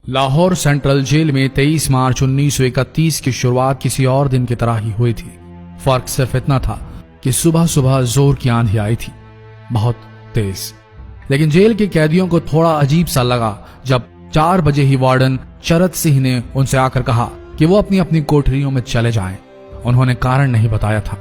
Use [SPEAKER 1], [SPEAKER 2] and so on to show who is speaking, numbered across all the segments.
[SPEAKER 1] Lahore central jail में 23 मार्च 1931 की शुरुआत किसी और दिन की तरह ही हुई थी। फर्क सिर्फ इतना था कि सुबह सुबह जोर की आंधी आई थी, बहुत तेज। लेकिन जेल के कैदियों को थोड़ा अजीब सा लगा जब 4 बजे ही वार्डन चरत सिंह ने उनसे आकर कहा कि वो अपनी अपनी कोठरियों में चले जाएं। उन्होंने कारण नहीं बताया था।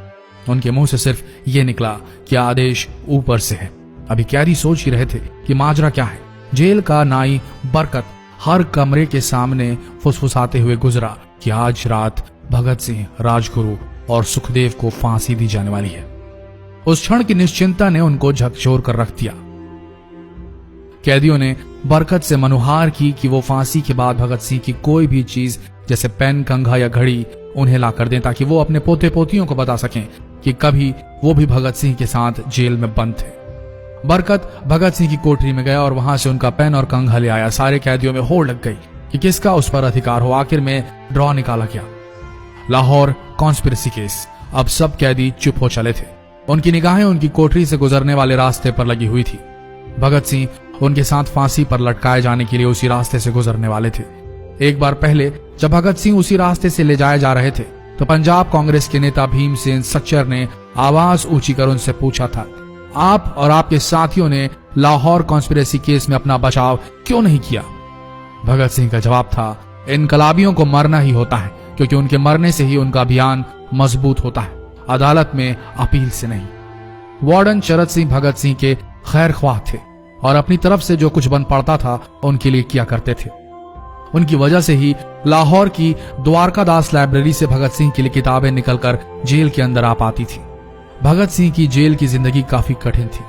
[SPEAKER 1] उनके मुंह से सिर्फ ये निकला कि आदेश ऊपर से है। अभी कैदी सोच ही रहे थे कि माजरा क्या है। जेल का नाई बरकत हर कमरे के सामने फुसफुसाते हुए गुजरा कि आज रात भगत सिंह, राजगुरु और सुखदेव को फांसी दी जाने वाली है। उस क्षण की निश्चिंता ने उनको झकझोर कर रख दिया। कैदियों ने बरकत से मनुहार की कि वो फांसी के बाद भगत सिंह की कोई भी चीज जैसे पेन, कंघा या घड़ी उन्हें ला कर दें ताकि वो अपने पोते पोतियों को बता सकें कि कभी वो भी भगत सिंह के साथ जेल में बंद थे। बरकत भगत सिंह की कोठरी में गया और वहां से उनका पेन और कंघा ले आया। सारे कैदियों में होड़ लग गई कि किसका उस पर अधिकार हो। आखिर में ड्रॉ निकाला गया, लाहौर कॉन्स्पिरेसी केस। अब सब कैदी चुप हो चले थे। उनकी निगाहें उनकी कोठरी से गुजरने वाले रास्ते पर लगी हुई थी। भगत सिंह उनके साथ फांसी पर लटकाए जाने के लिए उसी रास्ते से गुजरने वाले थे। एक बार पहले जब भगत सिंह उसी रास्ते से ले जाए जा रहे थे तो पंजाब कांग्रेस के नेता भीमसेन सच्चर ने आवाज ऊंची कर उनसे पूछा था, आप और आपके साथियों ने लाहौर कॉन्स्पिरेसी केस में अपना बचाव क्यों नहीं किया? भगत सिंह का जवाब था, इनकलाबियों को मरना ही होता है क्योंकि उनके मरने से ही उनका अभियान मजबूत होता है, अदालत में अपील से नहीं। वार्डन चरत सिंह भगत सिंह के खैर ख्वाह थे और अपनी तरफ से जो कुछ बन पड़ता था उनके लिए किया करते थे। उनकी वजह से ही लाहौर की द्वारकादास लाइब्रेरी से भगत सिंह के लिए किताबें निकलकर जेल के अंदर आ पाती थी। भगत सिंह की जेल की जिंदगी काफी कठिन थी।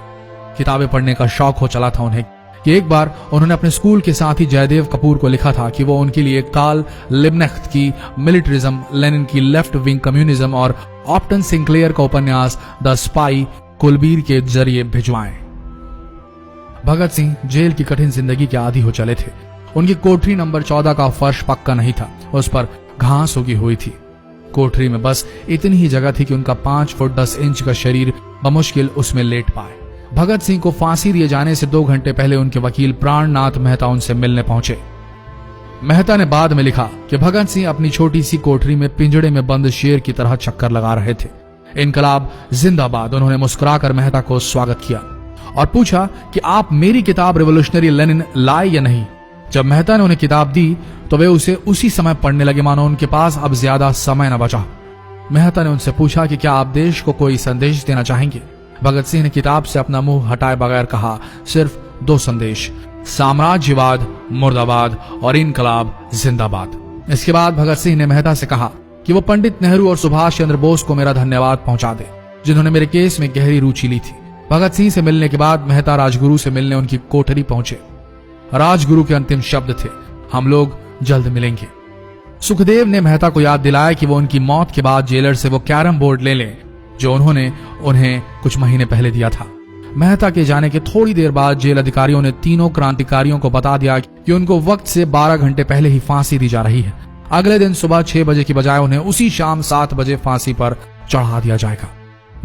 [SPEAKER 1] किताबें पढ़ने का शौक हो चला था उन्हें कि एक बार उन्होंने अपने स्कूल के साथी जयदेव कपूर को लिखा था कि वो उनके लिए कार्ल लिब्नेख्त की मिलिट्रिज्म, लेनिन की लेफ्ट विंग कम्युनिज्म और ऑप्टन सिंक्लेयर का उपन्यास द स्पाई कुलबीर के जरिए भिजवाएं। भगत सिंह जेल की कठिन जिंदगी के आदी हो चले थे। उनकी कोठरी नंबर 14 का फर्श पक्का नहीं था, उस पर घास उगी हुई थी। कोठरी में बस इतनी ही जगह थी कि उनका 5 फुट 10 इंच का शरीर बमुश्किल उसमें लेट पाए। भगत सिंह को फांसी दिए जाने से 2 घंटे पहले उनके वकील प्राणनाथ मेहता उनसे मिलने पहुंचे। मेहता ने बाद में लिखा कि भगत सिंह अपनी छोटी सी कोठरी में पिंजड़े में बंद शेर की तरह चक्कर लगा रहे थे। इनकलाब जिंदाबाद। उन्होंने मुस्कुराकर मेहता को स्वागत किया और पूछा कि आप मेरी किताब रिवोल्यूशनरी लेनिन लाए या नहीं। जब मेहता ने उन्हें किताब दी तो वे उसे उसी समय पढ़ने लगे मानो उनके पास अब ज्यादा समय न बचा। मेहता ने उनसे पूछा कि क्या आप देश को कोई संदेश देना चाहेंगे? भगत सिंह ने किताब से अपना मुंह हटाए बगैर कहा, सिर्फ 2 संदेश, साम्राज्यवाद मुर्दाबाद और इनकलाब जिंदाबाद। इसके बाद भगत सिंह ने मेहता से कहा कि वो पंडित नेहरू और सुभाष चंद्र बोस को मेरा धन्यवाद पहुंचा दे जिन्होंने मेरे केस में गहरी रुचि ली थी। भगत सिंह से मिलने के बाद मेहता राजगुरु से मिलने उनकी कोठरी पहुंचे। राजगुरु के अंतिम शब्द थे, हम लोग जल्द मिलेंगे। सुखदेव ने मेहता को याद दिलाया कि वो उनकी मौत के बाद जेलर से वो कैरम बोर्ड ले लें जो उन्होंने उन्हें कुछ महीने पहले दिया था। मेहता के जाने के थोड़ी देर बाद जेल अधिकारियों ने तीनों क्रांतिकारियों को बता दिया कि उनको वक्त से 12 घंटे पहले ही फांसी दी जा रही है। अगले दिन सुबह 6 बजे की बजाय उन्हें उसी शाम 7 बजे फांसी पर चढ़ा दिया जाएगा।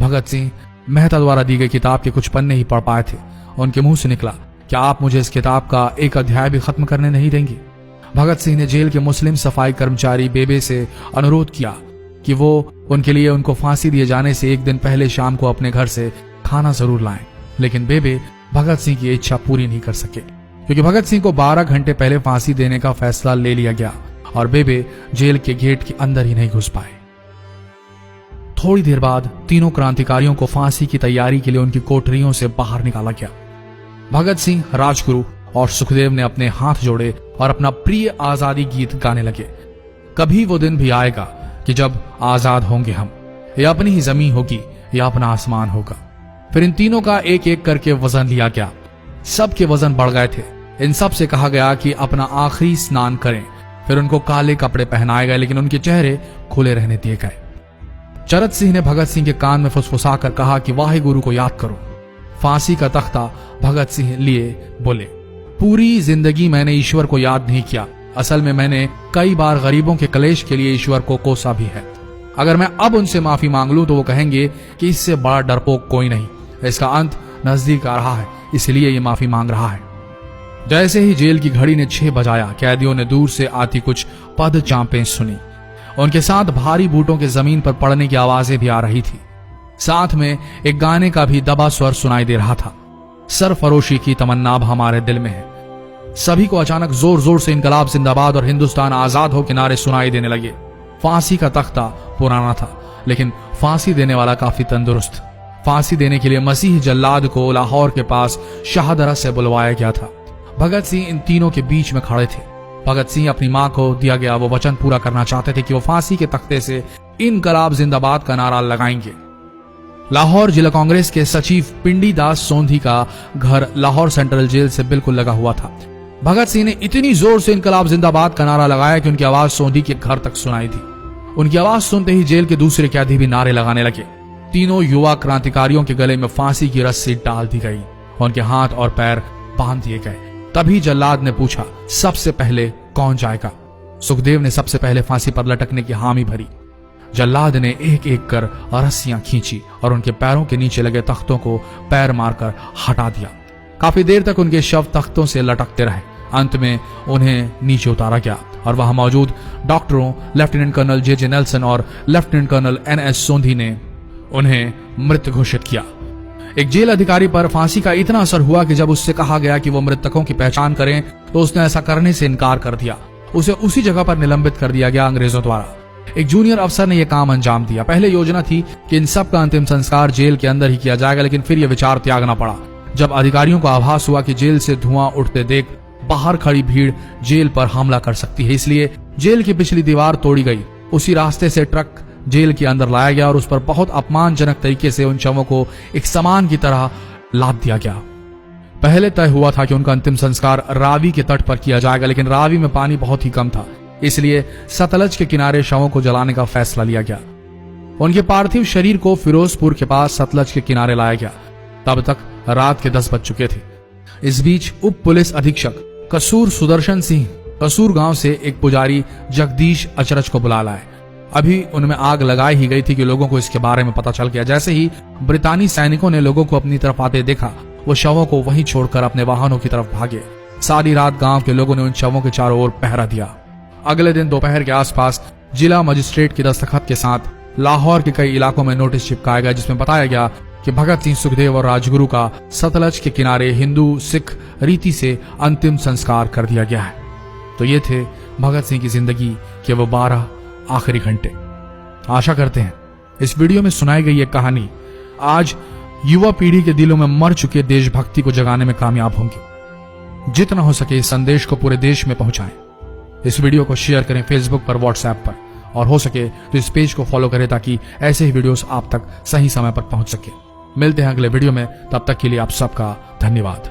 [SPEAKER 1] भगत सिंह मेहता द्वारा दी गई किताब के कुछ पन्ने ही पढ़ पाए थे। उनके मुंह से निकला, क्या आप मुझे इस किताब का एक अध्याय भी खत्म करने नहीं देंगे? भगत सिंह ने जेल के मुस्लिम सफाई कर्मचारी बेबे से अनुरोध किया कि वो उनके लिए उनको फांसी दिए जाने से 1 दिन पहले शाम को अपने घर से खाना जरूर लाएं। लेकिन बेबे भगत सिंह की इच्छा पूरी नहीं कर सके क्योंकि भगत सिंह को 12 घंटे पहले फांसी देने का फैसला ले लिया गया और बेबे जेल के गेट के अंदर ही नहीं घुस पाए। थोड़ी देर बाद तीनों क्रांतिकारियों को फांसी की तैयारी के लिए उनकी कोठरियों से बाहर निकाला गया। भगत सिंह, राजगुरु और सुखदेव ने अपने हाथ जोड़े और अपना प्रिय आजादी गीत गाने लगे। कभी वो दिन भी आएगा कि जब आजाद होंगे हम, या अपनी ही जमीन होगी या अपना आसमान होगा। फिर इन तीनों का एक एक करके वजन लिया गया। सबके वजन बढ़ गए थे। इन सब से कहा गया कि अपना आखिरी स्नान करें। फिर उनको काले कपड़े पहनाए गए लेकिन उनके चेहरे खुले रहने दिए गए। चरत सिंह ने भगत सिंह के कान में फुसफुसा कर कहा कि वाहे गुरु को याद करो। फांसी का तख्ता भगत सिंह लिए बोले, पूरी जिंदगी मैंने ईश्वर को याद नहीं किया। असल में मैंने कई बार गरीबों के कलेश के लिए ईश्वर को कोसा भी है। अगर मैं अब उनसे माफी मांग लूं तो वो कहेंगे कि इससे बड़ा डरपोक कोई नहीं। इसका अंत नजदीक आ रहा है, इसलिए ये माफी मांग रहा है। जैसे ही जेल की घड़ी ने 6 बजाया, कैदियों ने दूर से आती कुछ पद चांपें सुनी। उनके साथ भारी बूटों के जमीन पर पड़ने की आवाजें भी आ रही थी। साथ में एक गाने का भी दबा स्वर सुनाई दे रहा था, सरफरोशी की तमन्ना अब हमारे दिल में है। सभी को अचानक जोर जोर से इनकलाब जिंदाबाद और हिंदुस्तान आजाद हो किनारे सुनाई देने लगे। फांसी का तख्ता पुराना था, लेकिन फांसी देने वाला काफी तंदुरुस्त। फांसी देने के लिए मसीह जल्लाद को लाहौर के पास शाहदरा से बुलवाया गया था। भगत सिंह इन तीनों के बीच में खड़े थे। भगत सिंह अपनी मां को दिया गया वो वचन पूरा करना चाहते थे कि वो फांसी के तख्ते से इनकलाब जिंदाबाद का नारा लगाएंगे। लाहौर जिला कांग्रेस के सचिव पिंडी दास सोंधी का घर लाहौर सेंट्रल जेल से बिल्कुल लगा हुआ था। भगत सिंह ने इतनी जोर से इनकलाब जिंदाबाद का नारा लगाया कि उनकी आवाज सोंधी के घर तक सुनाई दी। उनकी आवाज सुनते ही जेल के दूसरे कैदी भी नारे लगाने लगे। तीनों युवा क्रांतिकारियों के गले में फांसी की रस्सी डाल दी गई, उनके हाथ और पैर बांध दिए गए। तभी जल्लाद ने पूछा, सबसे पहले कौन जाएगा? सुखदेव ने सबसे पहले फांसी पर लटकने की हामी भरी। जल्लाद ने एक एक कर रस्सियां खींची और उनके पैरों के नीचे लगे तख्तों को पैर मारकर हटा दिया। काफी देर तक उनके शव तख्तों से लटकते रहे। अंत में उन्हें नीचे उतारा गया और वहां मौजूद डॉक्टरों लेफ्टिनेंट कर्नल जे नेल्सन और लेफ्टिनेंट कर्नल NS सोंधी ने उन्हें मृत घोषित किया। एक जेल अधिकारी पर फांसी का इतना असर हुआ कि जब उससे कहा गया कि वो मृतकों की पहचान करें तो उसने ऐसा करने से इनकार कर दिया। उसे उसी जगह पर निलंबित कर दिया गया अंग्रेजों द्वारा। एक जूनियर अफसर ने यह काम अंजाम दिया। पहले योजना थी कि इन सब का अंतिम संस्कार जेल के अंदर ही किया जाएगा, लेकिन फिर यह विचार त्यागना पड़ा जब अधिकारियों को आभास हुआ कि जेल से धुआं उठते देख बाहर खड़ी भीड़ जेल पर हमला कर सकती है। इसलिए जेल की पिछली दीवार तोड़ी गई। उसी रास्ते से ट्रक जेल के अंदर लाया गया और उस पर बहुत अपमानजनक तरीके से उन शवों को एक सामान की तरह लाद दिया गया। पहले तय हुआ था कि उनका अंतिम संस्कार रावी के तट पर किया जाएगा, लेकिन रावी में पानी बहुत ही कम था, इसलिए सतलज के किनारे शवों को जलाने का फैसला लिया गया। उनके पार्थिव शरीर को फिरोजपुर के पास सतलज के किनारे लाया गया। तब तक रात के 10 बज चुके थे। इस बीच उप पुलिस अधीक्षक कसूर सुदर्शन सिंह कसूर गांव से एक पुजारी जगदीश अचरज को बुला लाए। अभी उनमें आग लगाई ही गई थी कि लोगों को इसके बारे में पता चल गया। जैसे ही ब्रितानी सैनिकों ने लोगों को अपनी तरफ आते देखा, वो शवों को वहीं छोड़कर अपने वाहनों की तरफ भागे। सारी रात गांव के लोगों ने उन शवों के चारों ओर पहरा दिया। अगले दिन दोपहर के आसपास जिला मजिस्ट्रेट की दस्तखत के साथ लाहौर के कई इलाकों में नोटिस चिपकाया गया, जिसमें बताया गया कि भगत सिंह, सुखदेव और राजगुरु का सतलज के किनारे हिंदू सिख रीति से अंतिम संस्कार कर दिया गया है। तो ये थे भगत सिंह की जिंदगी के वो 12 आखिरी घंटे। आशा करते हैं इस वीडियो में सुनाई गई ये कहानी आज युवा पीढ़ी के दिलों में मर चुके देशभक्ति को जगाने में कामयाब होंगी। जितना हो सके इस संदेश को पूरे देश में पहुंचाएं। इस वीडियो को शेयर करें फेसबुक पर, व्हाट्सएप पर, और हो सके तो इस पेज को फॉलो करें ताकि ऐसे ही वीडियोस आप तक सही समय पर पहुंच सके। मिलते हैं अगले वीडियो में, तब तक के लिए आप सबका धन्यवाद।